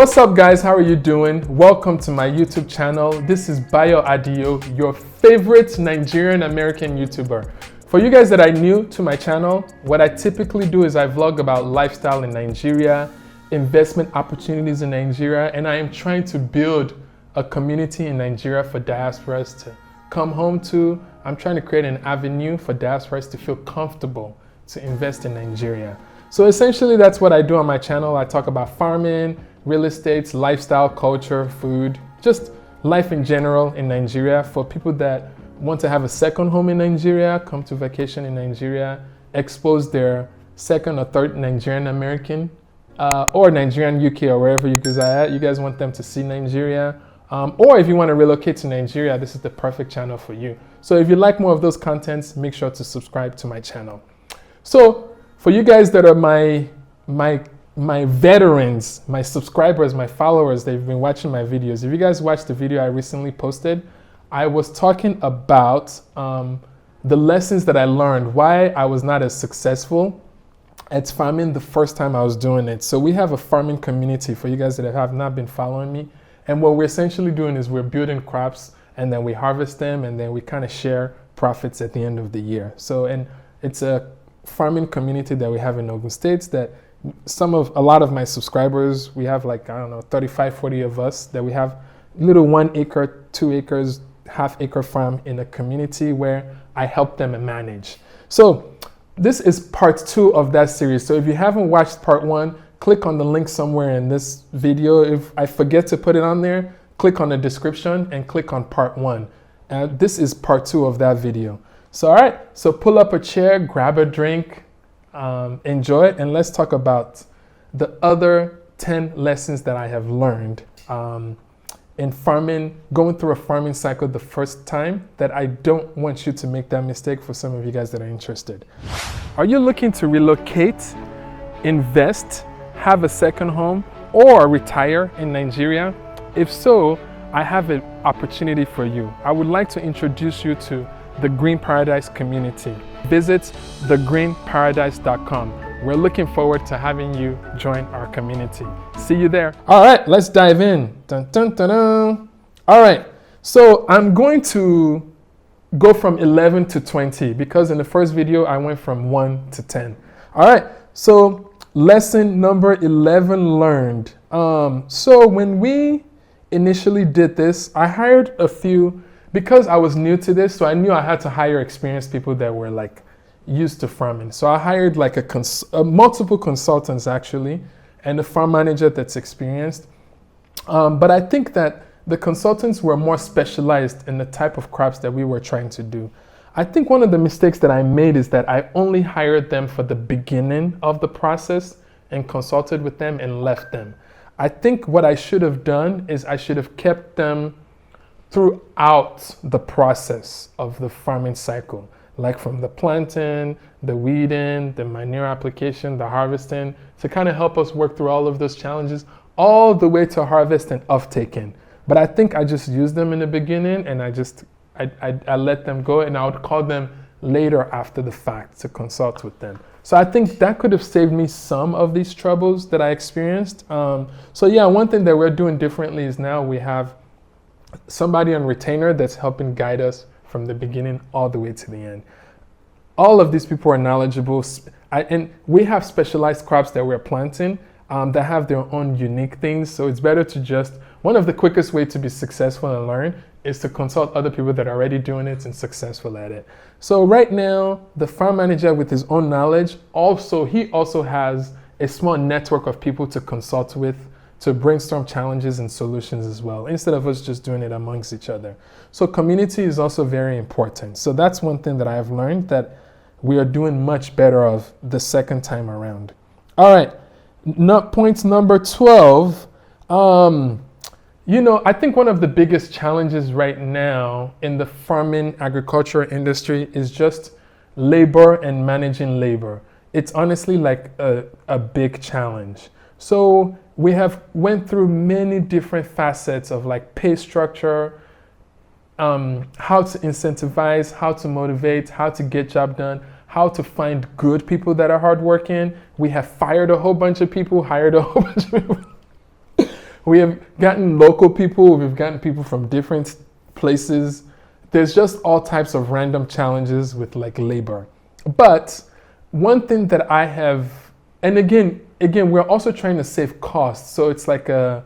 What's up guys, how are you doing? Welcome to my YouTube channel. This is Bayo Adio, your favorite Nigerian American YouTuber. For you guys that are new to my channel, what I typically do is I vlog about lifestyle in Nigeria, investment opportunities in Nigeria, and I am trying to build a community in Nigeria for diasporas to come home to. I'm trying to create an avenue for diasporas to feel comfortable to invest in Nigeria. So essentially that's what I do on my channel. I talk about farming, real estate, lifestyle, culture, food, just life in general in Nigeria for people that want to have a second home in Nigeria, come to vacation in Nigeria, expose their second or third Nigerian American or Nigerian UK or wherever you guys are at. You guys want them to see Nigeria. Or if you want to relocate to Nigeria, this is the perfect channel for you. So if you like more of those contents, make sure to subscribe to my channel. So for you guys that are my veterans, my subscribers, my followers, they've been watching my videos. If you guys watched the video I recently posted, I was talking about the lessons that I learned, why I was not as successful at farming the first time I was doing it. So we have a farming community for you guys that have not been following me. And what we're essentially doing is we're building crops and then we harvest them and then we kind of share profits at the end of the year. So, and it's a farming community that we have in Ogun State that a lot of my subscribers, we have like, I don't know, 35, 40 of us that we have little 1 acre, 2 acres, half-acre farm in a community where I help them manage. So this is part 2 of that series. So if you haven't watched part 1, click on the link somewhere in this video. If I forget to put it on there, click on the description and click on part 1. This is part 2 of that video. So all right, so pull up a chair, grab a drink, enjoy it, and let's talk about the other 10 lessons that I have learned in farming, going through a farming cycle the first time, that I don't want you to make that mistake for some of you guys that are interested. Are you looking to relocate, invest, have a second home, or retire in Nigeria? If so, I have an opportunity for you. I would like to introduce you to the Green Paradise community. Visit thegreenparadise.com. We're looking forward to having you join our community. See you there. All right, let's dive in. Dun, dun, dun, dun. All right, so I'm going to go from 11 to 20 because in the first video I went from 1 to 10. All right, so lesson number 11 learned. So when we initially did this, I hired a few, because I was new to this, so I knew I had to hire experienced people that were like used to farming. So I hired like multiple consultants actually, and a farm manager that's experienced. But I think that the consultants were more specialized in the type of crops that we were trying to do. I think one of the mistakes that I made is that I only hired them for the beginning of the process and consulted with them and left them. I think what I should have done is I should have kept them throughout the process of the farming cycle, like from the planting, the weeding, the manure application, the harvesting, to kind of help us work through all of those challenges, all the way to harvest and off-taking. But I think I just used them in the beginning and I let them go, and I would call them later after the fact to consult with them. So I think that could have saved me some of these troubles that I experienced. So yeah, one thing that we're doing differently is now we have somebody on retainer that's helping guide us from the beginning all the way to the end. All of these people are knowledgeable, and we have specialized crops that we're planting that have their own unique things. So it's better to just, one of the quickest way to be successful and learn is to consult other people that are already doing it and successful at it. So right now, the farm manager with his own knowledge, he also has a small network of people to consult with, to brainstorm challenges and solutions as well, instead of us just doing it amongst each other. So community is also very important. So that's one thing that I have learned that we are doing much better of the second time around. All right, point number 12. I think one of the biggest challenges right now in the farming agriculture industry is just labor and managing labor. It's honestly like a big challenge. So we have went through many different facets of like pay structure, how to incentivize, how to motivate, how to get job done, how to find good people that are hardworking. We have fired a whole bunch of people, hired a whole bunch of people. We have gotten local people, we've gotten people from different places. There's just all types of random challenges with like labor. But one thing that I have, and again, we're also trying to save costs. So it's like a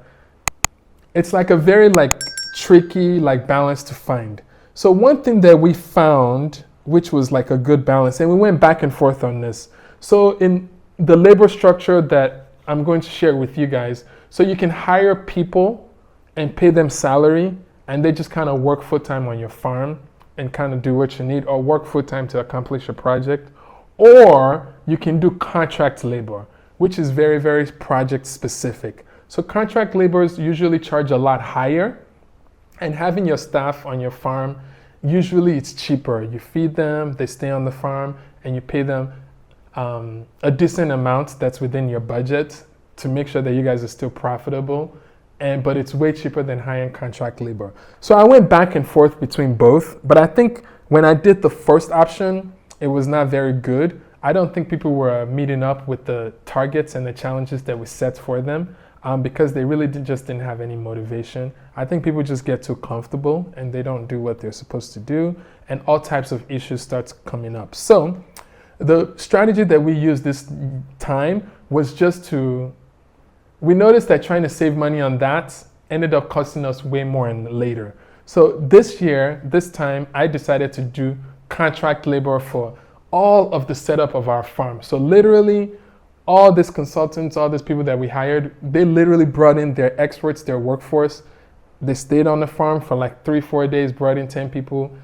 very like tricky like balance to find. So one thing that we found, which was like a good balance, and we went back and forth on this. So in the labor structure that I'm going to share with you guys, so you can hire people and pay them salary, and they just kind of work full-time on your farm and kind of do what you need, or work full-time to accomplish a project. Or you can do contract labor, which is very, very project specific. So contract laborers usually charge a lot higher, and having your staff on your farm, usually it's cheaper. You feed them, they stay on the farm, and you pay them a decent amount that's within your budget to make sure that you guys are still profitable. But it's way cheaper than high-end contract labor. So I went back and forth between both, but I think when I did the first option, it was not very good. I don't think people were meeting up with the targets and the challenges that we set for them because they really just didn't have any motivation. I think people just get too comfortable and they don't do what they're supposed to do, and all types of issues start coming up. So the strategy that we used this time was just we noticed that trying to save money on that ended up costing us way more later. So this time, I decided to do contract labor for all of the setup of our farm. So literally, all these consultants, all these people that we hired, they literally brought in their experts, their workforce. They stayed on the farm for like 3-4 days, brought in 10 people.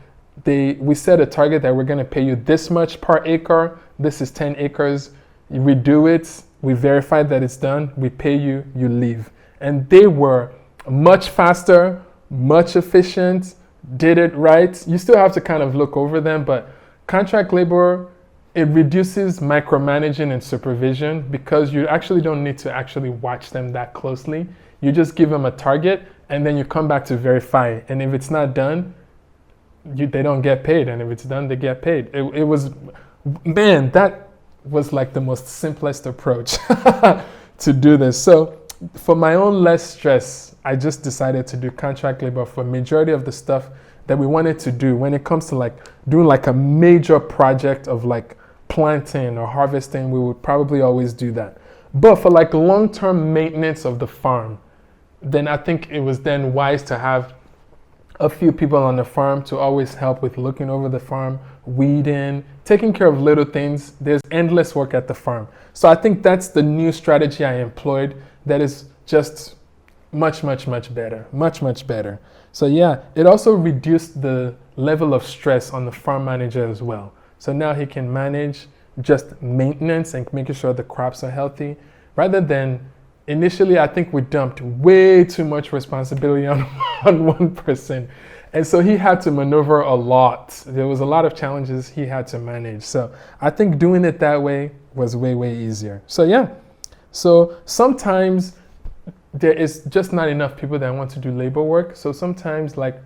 We set a target that we're gonna pay you this much per acre. This is 10 acres. We do it. We verified that it's done. We pay you, you leave. And they were much faster, much efficient, did it right. You still have to kind of look over them, but contract labor, it reduces micromanaging and supervision because you actually don't need to actually watch them that closely. You just give them a target and then you come back to verify. And if it's not done, they don't get paid. And if it's done, they get paid. It was, man, that was like the most simplest approach to do this. So for my own less stress, I just decided to do contract labor for majority of the stuff that we wanted to do when it comes to like doing like a major project of like planting or harvesting. We would probably always do that. But for like long-term maintenance of the farm, then I think it was then wise to have a few people on the farm to always help with looking over the farm, weeding, taking care of little things. There's endless work at the farm. So I think that's the new strategy I employed that is just much, much, much better. Much, much better. So yeah, it also reduced the level of stress on the farm manager as well. So now he can manage just maintenance and making sure the crops are healthy rather than initially, I think we dumped way too much responsibility on one person. And so he had to maneuver a lot. There was a lot of challenges he had to manage. So I think doing it that way was way, way easier. So yeah, so sometimes there is just not enough people that want to do labor work. So sometimes like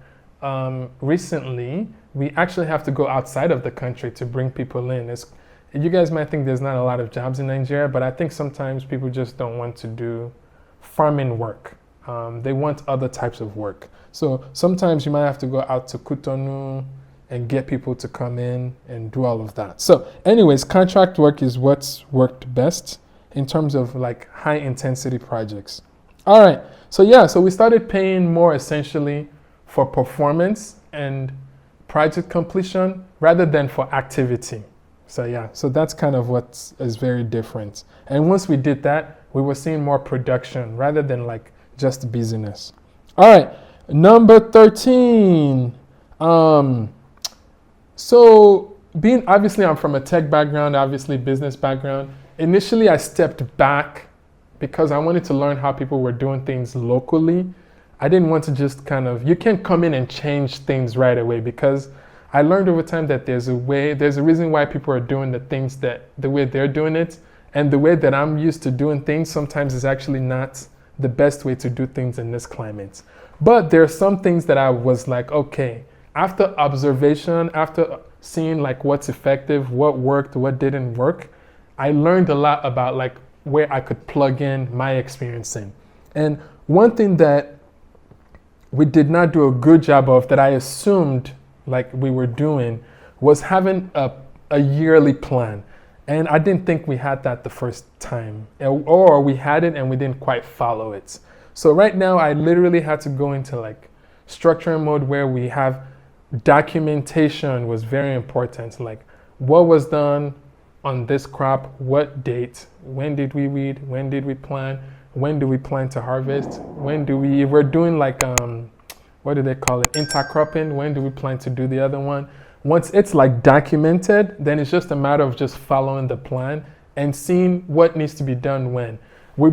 recently, we actually have to go outside of the country to bring people in. You guys might think there's not a lot of jobs in Nigeria, but I think sometimes people just don't want to do farming work. They want other types of work. So sometimes you might have to go out to Cotonou and get people to come in and do all of that. So anyways, contract work is what's worked best in terms of like high intensity projects. All right, so yeah, so we started paying more essentially for performance and project completion rather than for activity. So yeah, so that's kind of what is very different. And once we did that, we were seeing more production rather than like just busyness. All right, number 13. So obviously I'm from a tech background, obviously business background. Initially I stepped back because I wanted to learn how people were doing things locally. I didn't want to just you can't come in and change things right away because I learned over time that there's a reason why people are doing the things the way they're doing it, and the way that I'm used to doing things sometimes is actually not the best way to do things in this climate. But there are some things that I was like, okay, after observation, after seeing like what's effective, what worked, what didn't work, I learned a lot about like where I could plug in my experience in. And One thing that we did not do a good job of, that I assumed like we were doing, was having a yearly plan. And I didn't think we had that the first time, or we had it and we didn't quite follow it. So right now I literally had to go into like structure mode, where we have documentation was very important. Like what was done on this crop, what date, when did we weed, when did we plant, when do we plan to harvest, when do we, if we're doing like, what do they call it, intercropping, when do we plan to do the other one? Once it's like documented, then it's just a matter of just following the plan and seeing what needs to be done when.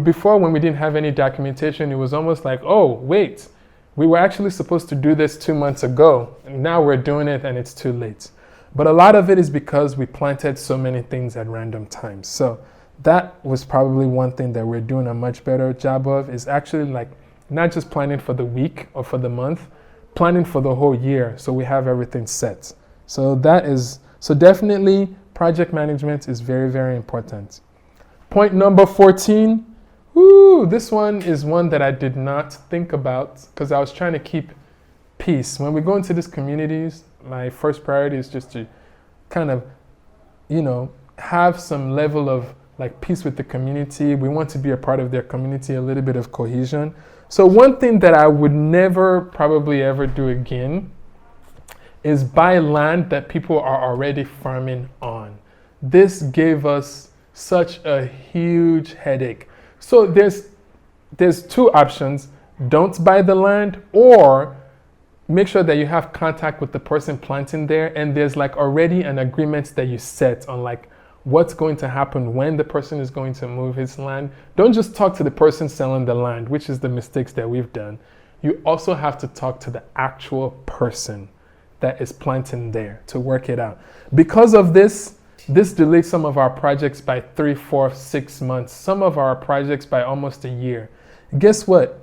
Before, when we didn't have any documentation, it was almost like, oh, wait, we were actually supposed to do this 2 months ago. And now we're doing it and it's too late. But a lot of it is because we planted so many things at random times. So that was probably one thing that we're doing a much better job of, is actually like not just planning for the week or for the month, planning for the whole year, so we have everything set. So definitely project management is very, very important. Point number 14. This one is one that I did not think about because I was trying to keep peace. When we go into these communities, my first priority is just to kind of, have some level of like peace with the community. We want to be a part of their community, a little bit of cohesion. So one thing that I would never probably ever do again is buy land that people are already farming on. This gave us such a huge headache. So there's two options. Don't buy the land, or make sure that you have contact with the person planting there, and there's like already an agreement that you set on like what's going to happen when the person is going to move his land. Don't just talk to the person selling the land, which is the mistakes that we've done. You also have to talk to the actual person that is planting there to work it out. Because of this delayed some of our projects by 3, 4, 6 months, some of our projects by almost a year. Guess what?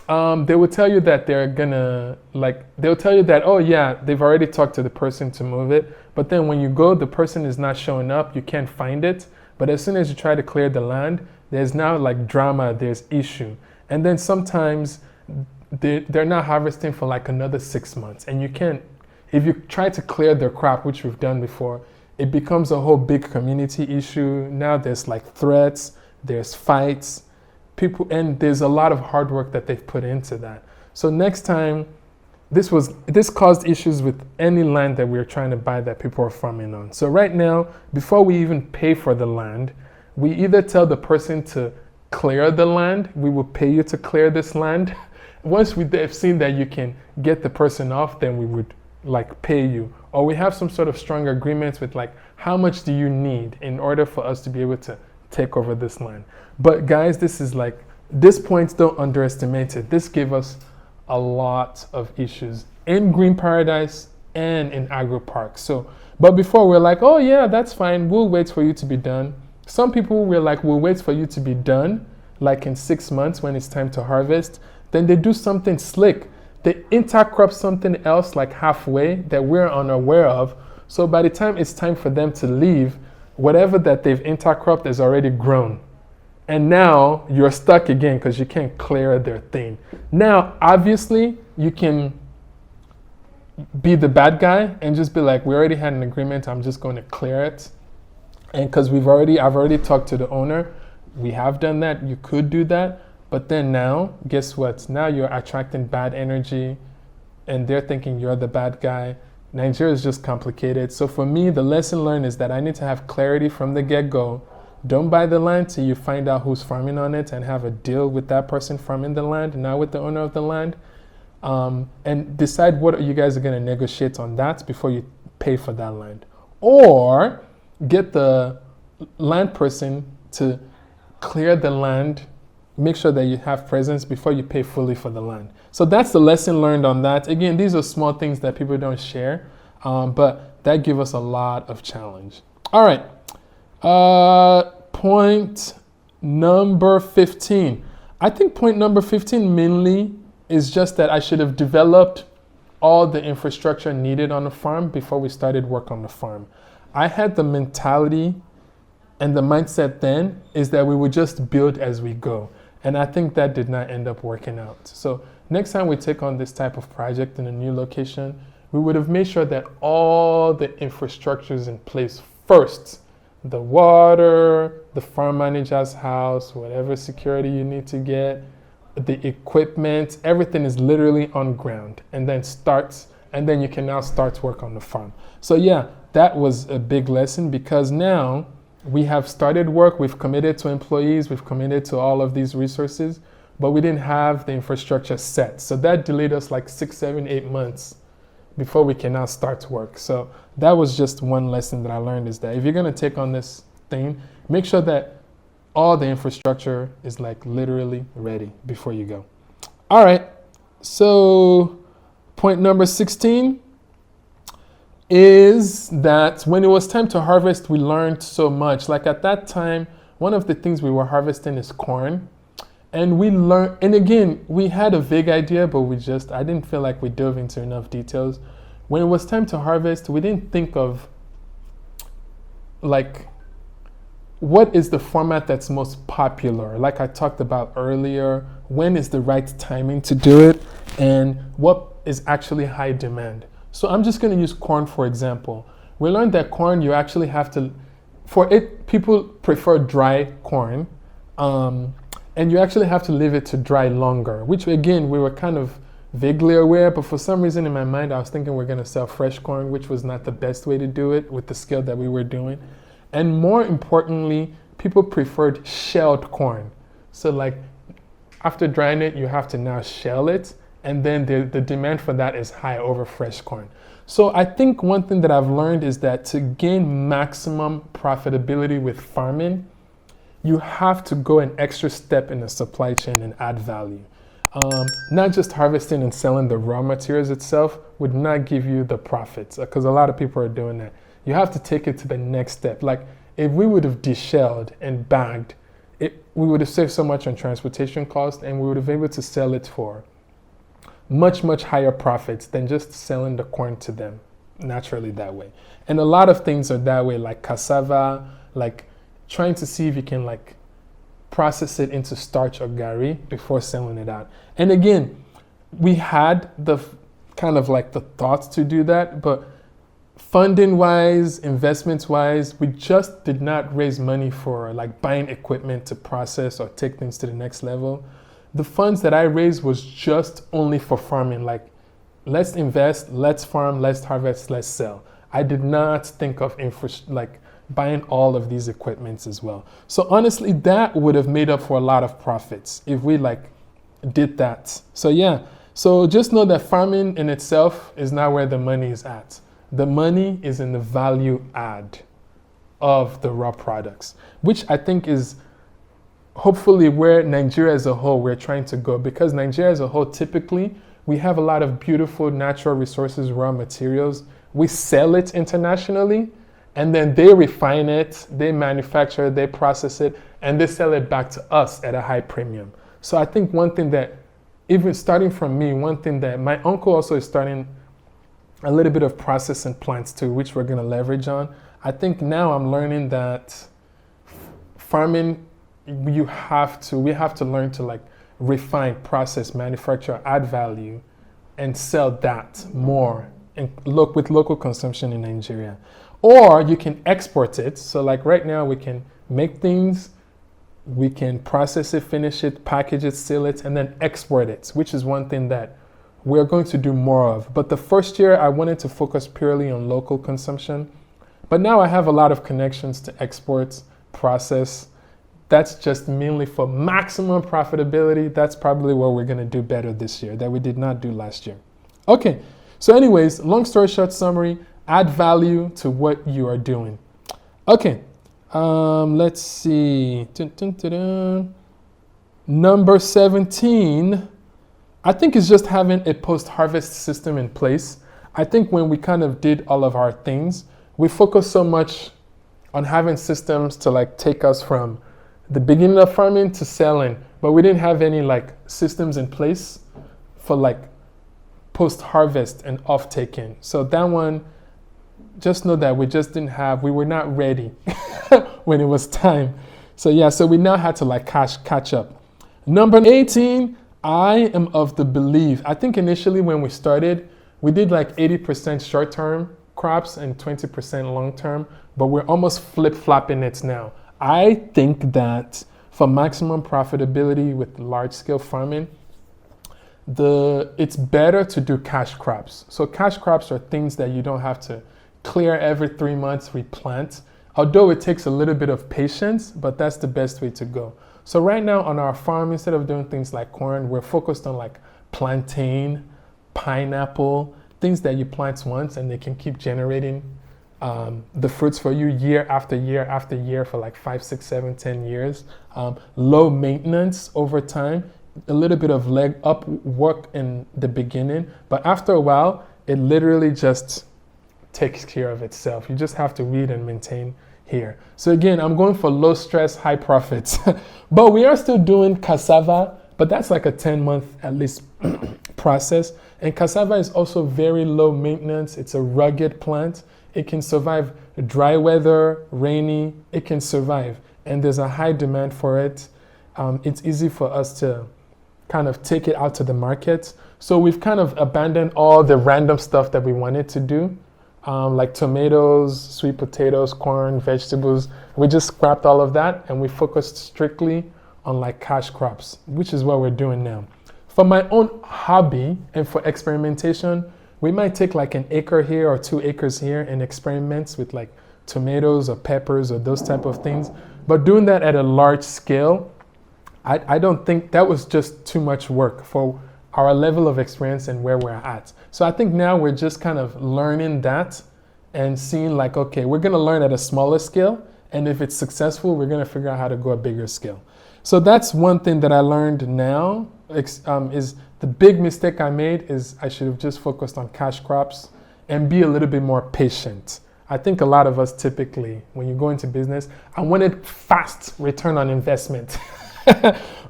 They will tell you that they'll tell you that, oh yeah, they've already talked to the person to move it. But then when you go, the person is not showing up, you can't find it. But as soon as you try to clear the land, there's now like drama, there's issue. And then sometimes they're not harvesting for like another 6 months. And you can't, if you try to clear their crop, which we've done before, it becomes a whole big community issue. Now there's like threats, there's fights, and there's a lot of hard work that they've put into that. So next time, this caused issues with any land that we're trying to buy that people are farming on. So right now, before we even pay for the land, we either tell the person to clear the land, we will pay you to clear this land. Once we've seen that you can get the person off, then we would like pay you. Or we have some sort of strong agreements with like, how much do you need in order for us to be able to take over this land? But guys, this point, don't underestimate it. This gave us a lot of issues in Green Paradise and in Agro Park. But before we're like, oh yeah, that's fine, we'll wait for you to be done. Some people were like, we'll wait for you to be done, like in 6 months when it's time to harvest. Then they do something slick. They intercrop something else like halfway that we're unaware of. So by the time it's time for them to leave, whatever that they've intercropped is already grown. And now you're stuck again because you can't clear their thing. Now, obviously, you can be the bad guy and just be like, we already had an agreement, I'm just going to clear it. And because I've already talked to the owner, we have done that, you could do that. But then now, guess what? Now you're attracting bad energy and they're thinking you're the bad guy. Nigeria is just complicated. So for me, the lesson learned is that I need to have clarity from the get-go. Don't buy the land till you find out who's farming on it and have a deal with that person farming the land, not with the owner of the land. And decide what you guys are going to negotiate on that before you pay for that land. Or get the land person to clear the land, make sure that you have presence before you pay fully for the land. So that's the lesson learned on that. Again, these are small things that people don't share, but that give us a lot of challenge. All right. Point number 15. I think point number 15 mainly is just that I should have developed all the infrastructure needed on the farm before we started work on the farm. I had the mentality and the mindset then is that we would just build as we go. And I think that did not end up working out. So next time we take on this type of project in a new location, we would have made sure that all the infrastructure is in place first. The water, the farm manager's house, whatever security you need to get, the equipment, everything is literally on ground, and then you can now start work on the farm. So yeah, that was a big lesson, because now we have started work, we've committed to employees, we've committed to all of these resources, but we didn't have the infrastructure set. So that delayed us like 6, 7, 8 months before we can now start work. So that was just one lesson that I learned, is that if you're gonna take on this thing, make sure that all the infrastructure is like literally ready before you go. All right, so point number 16 is that when it was time to harvest, we learned so much. Like at that time, one of the things we were harvesting is corn. And we learned, and again, we had a vague idea, but I didn't feel like we dove into enough details. When it was time to harvest, we didn't think of like, what is the format that's most popular? Like I talked about earlier, when is the right timing to do it, and what is actually high demand? So I'm just going to use corn for example. We learned that corn, you actually have to, people prefer dry corn, and you actually have to leave it to dry longer, which again, we were kind of vaguely aware, but for some reason in my mind, I was thinking we're going to sell fresh corn, which was not the best way to do it with the scale that we were doing. And more importantly, people preferred shelled corn. So like after drying it, you have to now shell it. And then the demand for that is high over fresh corn. So I think one thing that I've learned is that to gain maximum profitability with farming, you have to go an extra step in the supply chain and add value. Not just harvesting and selling the raw materials itself would not give you the profits, because a lot of people are doing that. You have to take it to the next step. Like if we would have deshelled and bagged, we would have saved so much on transportation costs, and we would have been able to sell it for much, much higher profits than just selling the corn to them naturally that way. And a lot of things are that way, like cassava, like trying to see if you can like process it into starch or gari before selling it out. And again, we had the kind of like the thoughts to do that, but funding wise, investments wise, we just did not raise money for like buying equipment to process or take things to the next level. The funds that I raised was just only for farming, like let's invest, let's farm, let's harvest, let's sell. I did not think of like buying all of these equipments as well. So honestly, that would have made up for a lot of profits if we like did that. So yeah, so just know that farming in itself is not where the money is at. The money is in the value add of the raw products, which I think is hopefully where Nigeria as a whole we're trying to go, because Nigeria as a whole, typically we have a lot of beautiful natural resources, raw materials. We sell it internationally, and then they refine it, they manufacture it, they process it, and they sell it back to us at a high premium. So I think one thing that, even starting from me, one thing that my uncle also is starting a little bit of processing plants too, which we're gonna leverage on. I think now I'm learning that farming, we have to learn to like refine, process, manufacture, add value, and sell that more and look with local consumption in Nigeria. Or you can export it. So like right now we can make things, we can process it, finish it, package it, seal it, and then export it, which is one thing that we're going to do more of. But the first year I wanted to focus purely on local consumption. But now I have a lot of connections to exports, process. That's just mainly for maximum profitability. That's probably what we're gonna do better this year that we did not do last year. Okay, so anyways, long story short summary, add value to what you are doing. Okay, let's see. Dun, dun, dun, dun. Number 17, I think it's just having a post-harvest system in place. I think when we kind of did all of our things, we focused so much on having systems to like take us from the beginning of farming to selling, but we didn't have any like systems in place for like post-harvest and off-taking. So that one, just know that we just didn't have, we were not ready when it was time. So yeah, so we now had to like catch up. Number 18, I am of the belief, I think initially when we started, we did like 80% short-term crops and 20% long-term, but we're almost flip-flopping it now. I think that for maximum profitability with large-scale farming, it's better to do cash crops. So cash crops are things that you don't have to clear every 3 months, replant. Although it takes a little bit of patience, but that's the best way to go. So right now on our farm, instead of doing things like corn, we're focused on like plantain, pineapple, things that you plant once and they can keep generating the fruits for you year after year after year for like 5, 6, 7, 10 years. Low maintenance over time, a little bit of leg up work in the beginning, but after a while, it literally just takes care of itself. You just have to weed and maintain here. So again, I'm going for low stress, high profits, but we are still doing cassava, but that's like a 10-month at least process. And cassava is also very low maintenance. It's a rugged plant. It can survive dry weather, rainy, it can survive. And there's a high demand for it. It's easy for us to kind of take it out to the market. So we've kind of abandoned all the random stuff that we wanted to do. Like tomatoes, sweet potatoes, corn, vegetables. We just scrapped all of that and we focused strictly on like cash crops, which is what we're doing now. For my own hobby and for experimentation, we might take like an acre here or 2 acres here and experiments with like tomatoes or peppers or those type of things. But doing that at a large scale, I don't think that was just too much work for our level of experience and where we're at. So I think now we're just kind of learning that and seeing like, okay, we're gonna learn at a smaller scale. And if it's successful, we're gonna figure out how to go a bigger scale. So that's one thing that I learned now is the big mistake I made is I should have just focused on cash crops and be a little bit more patient. I think a lot of us typically, when you go into business, I wanted fast return on investment.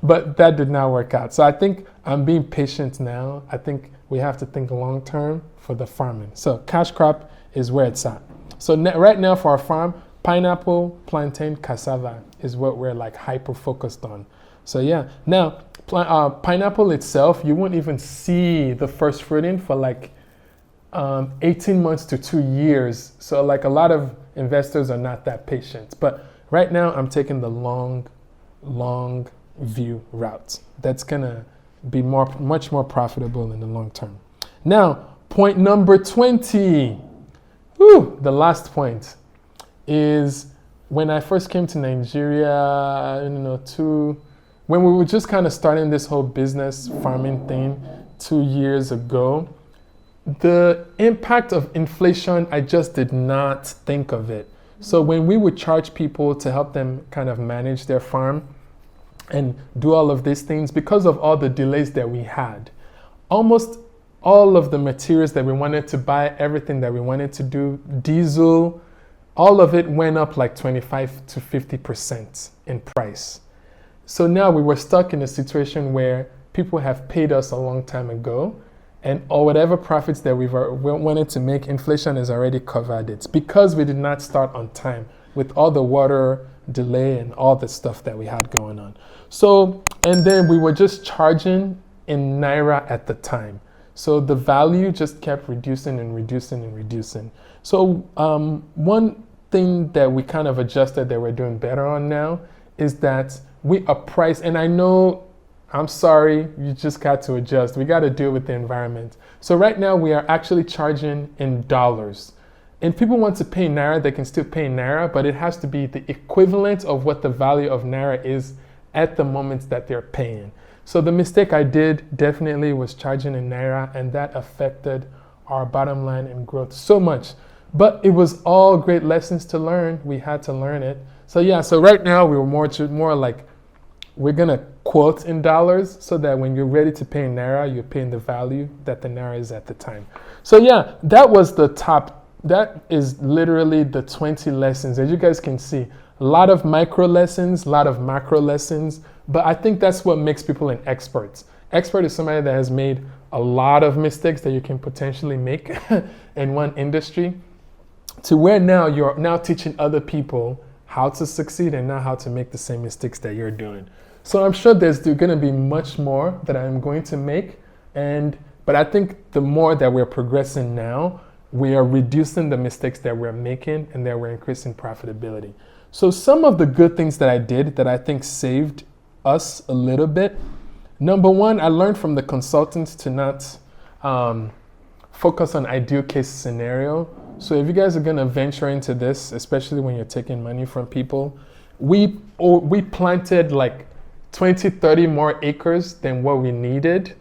But that did not work out. So I think I'm being patient now. I think we have to think long term for the farming. So cash crop is where it's at. So right now for our farm, pineapple, plantain, cassava is what we're like hyper focused on. So yeah, now pineapple itself, you won't even see the first fruiting for like 18 months to 2 years. So like a lot of investors are not that patient. But right now I'm taking the long view route. That's gonna be much more profitable in the long term. Now, point number 20. The last point is when I first came to Nigeria, when we were just kind of starting this whole business farming thing 2 years ago, the impact of inflation, I just did not think of it. So when we would charge people to help them kind of manage their farm and do all of these things, because of all the delays that we had, almost all of the materials that we wanted to buy, everything that we wanted to do, diesel, all of it went up like 25 to 50% in price. So now we were stuck in a situation where people have paid us a long time ago, and or whatever profits that we wanted to make, inflation has already covered it because we did not start on time with all the water delay and all the stuff that we had going on. So, and then we were just charging in Naira at the time. So the value just kept reducing and reducing and reducing. So one thing that we kind of adjusted that we're doing better on now is that we are priced, and I know, I'm sorry, you just got to adjust. We got to deal with the environment. So right now we are actually charging in dollars. And people want to pay Naira, they can still pay Naira, but it has to be the equivalent of what the value of Naira is at the moment that they're paying. So the mistake I did definitely was charging in Naira, and that affected our bottom line and growth so much. But it was all great lessons to learn. We had to learn it. So yeah, so right now we were more like, we're gonna quote in dollars so that when you're ready to pay in Naira, you're paying the value that the Naira is at the time. So yeah, that was the top. That is literally the 20 lessons. As you guys can see, a lot of micro lessons, a lot of macro lessons, but I think that's what makes people an expert. Expert is somebody that has made a lot of mistakes that you can potentially make in one industry, to where now you're now teaching other people how to succeed and not how to make the same mistakes that you're doing. So I'm sure there's going to be much more that I'm going to make. But I think the more that we're progressing now, we are reducing the mistakes that we're making and that we're increasing profitability. So some of the good things that I did that I think saved us a little bit. Number one, I learned from the consultants to not focus on ideal case scenario. So if you guys are gonna venture into this, especially when you're taking money from people, we planted like 20, 30 more acres than what we needed,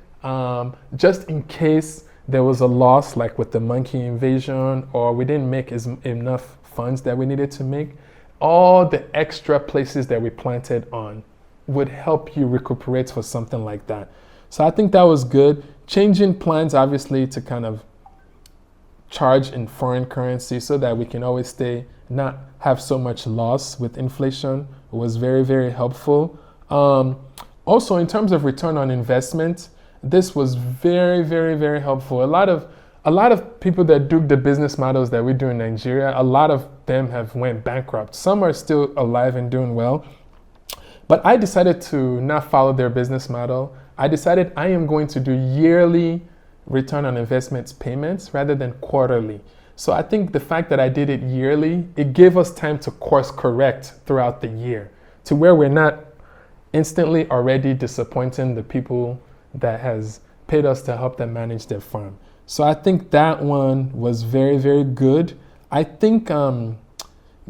just in case there was a loss, like with the monkey invasion, or we didn't make enough funds that we needed to make. All the extra places that we planted on would help you recuperate for something like that. So I think that was good. Changing plans, obviously, to kind of charge in foreign currency so that we can always not have so much loss with inflation was very, very helpful. Also, in terms of return on investment, this was very, very, very helpful. A lot of people that do the business models that we do in Nigeria, a lot of them have went bankrupt. Some are still alive and doing well. But I decided to not follow their business model. I decided I am going to do yearly return on investments payments rather than quarterly. So I think the fact that I did it yearly, it gave us time to course correct throughout the year to where we're not instantly already disappointing the people that has paid us to help them manage their farm. So I think that one was very, very good. I think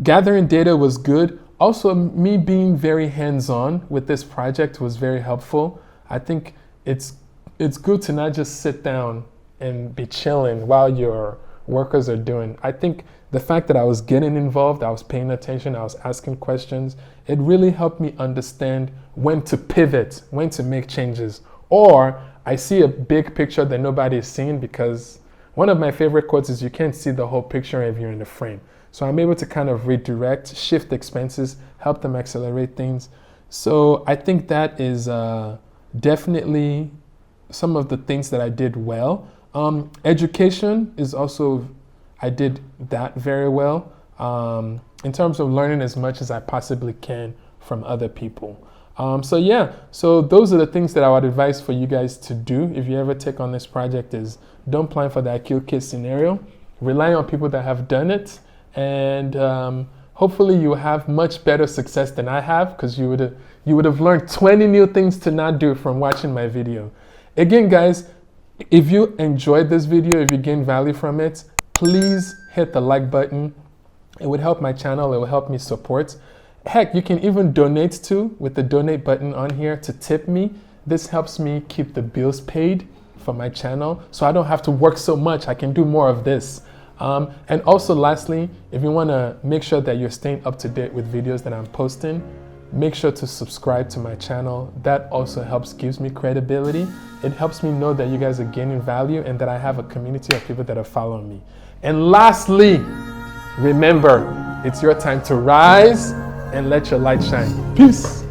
gathering data was good. Also, me being very hands-on with this project was very helpful. I think it's good to not just sit down and be chilling while your workers are doing. I think the fact that I was getting involved, I was paying attention, I was asking questions, it really helped me understand when to pivot, when to make changes. Or I see a big picture that nobody is seeing, because one of my favorite quotes is, you can't see the whole picture if you're in the frame. So I'm able to kind of redirect, shift expenses, help them accelerate things. So I think that is definitely some of the things that I did well. Education is also, I did that very well in terms of learning as much as I possibly can from other people. So those are the things that I would advise for you guys to do if you ever take on this project. Is don't plan for the ideal case scenario. Rely on people that have done it, and hopefully you have much better success than I have, because you would have learned 20 new things to not do from watching my video. Again, guys, if you enjoyed this video, if you gained value from it, please hit the like button. It would help my channel. It will help me support. Heck, you can even donate too with the donate button on here to tip me. This helps me keep the bills paid for my channel, so I don't have to work so much. I can do more of this. And also lastly, if you want to make sure that you're staying up to date with videos that I'm posting, make sure to subscribe to my channel. That also gives me credibility. It helps me know that you guys are gaining value and that I have a community of people that are following me. And lastly, remember, it's your time to rise and let your light shine. Peace.